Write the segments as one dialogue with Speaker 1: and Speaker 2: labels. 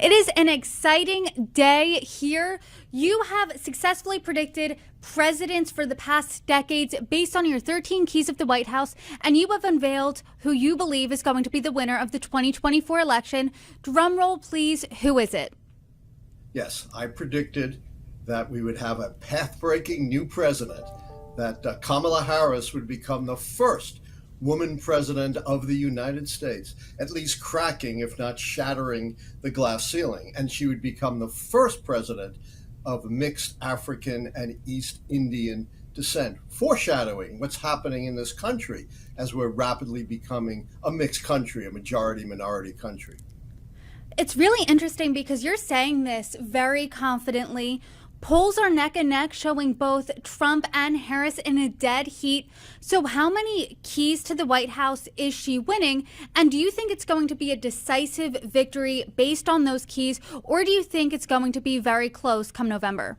Speaker 1: It is an exciting day here. You have successfully predicted presidents for the past decades based on your 13 keys of the White House, and you have unveiled who you believe is going to be the winner of the 2024 election. Drum roll, please. Who is it?
Speaker 2: Yes, I predicted that we would have a path-breaking new president, that Kamala Harris would become the first woman president of the United States, at least cracking, if not shattering, the glass ceiling. And she would become the first president of mixed African and East Indian descent, foreshadowing what's happening in this country as we're rapidly becoming a mixed country, a majority-minority country.
Speaker 1: It's really interesting because you're saying this very confidently. Polls are neck and neck, showing both Trump and Harris in a dead heat. So how many keys to the White House is she winning? And do you think it's going to be a decisive victory based on those keys? Or do you think it's going to be very close come November?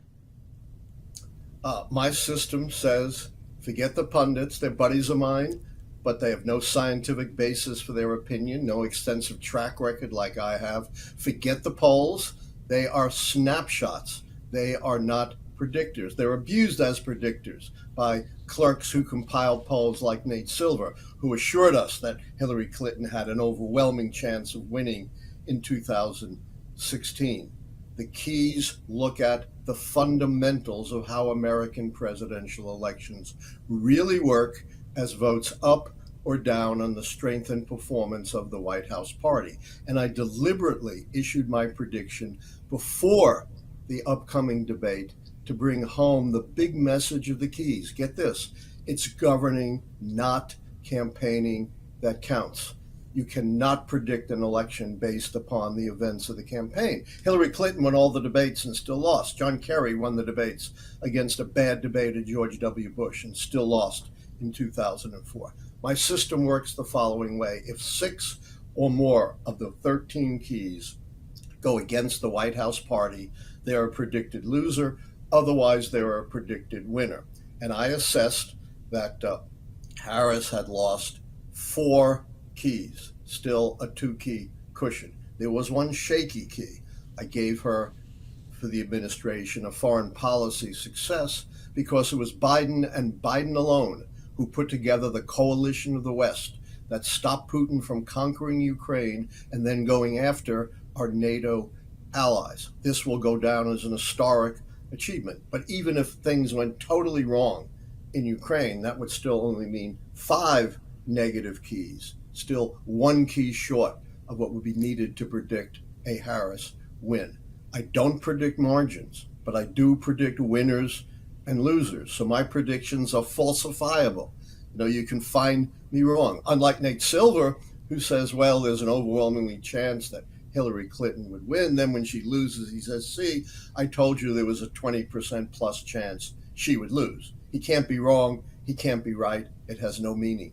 Speaker 2: My system says, forget the pundits, they're buddies of mine, but they have no scientific basis for their opinion, no extensive track record like I have. Forget the polls, they are snapshots. They are not predictors. They're abused as predictors by clerks who compile polls like Nate Silver, who assured us that Hillary Clinton had an overwhelming chance of winning in 2016. The keys look at the fundamentals of how American presidential elections really work as votes up or down on the strength and performance of the White House party. And I deliberately issued my prediction before the upcoming debate to bring home the big message of the keys. Get this, it's governing, not campaigning, that counts. You cannot predict an election based upon the events of the campaign. Hillary Clinton won all the debates and still lost. John Kerry won the debates against a bad debater, George W. Bush, and still lost in 2004. My system works the following way. If 6 or more of the 13 keys go against the White House party, they're a predicted loser. Otherwise, they're a predicted winner. And I assessed that Harris had lost 4 keys, still a 2-key cushion. There was one shaky key. I gave her, for the administration, a foreign policy success because it was Biden and Biden alone who put together the coalition of the West that stopped Putin from conquering Ukraine and then going after our NATO allies. This will go down as an historic achievement. But even if things went totally wrong in Ukraine, that would still only mean 5 negative keys, still 1 key short of what would be needed to predict a Harris win. I don't predict margins, but I do predict winners and losers. So my predictions are falsifiable. You can find me wrong. Unlike Nate Silver, who says, well, there's an overwhelmingly chance that Hillary Clinton would win. Then when she loses, he says, see, I told you there was a 20% plus chance she would lose. He can't be wrong. He can't be right. It has no meaning.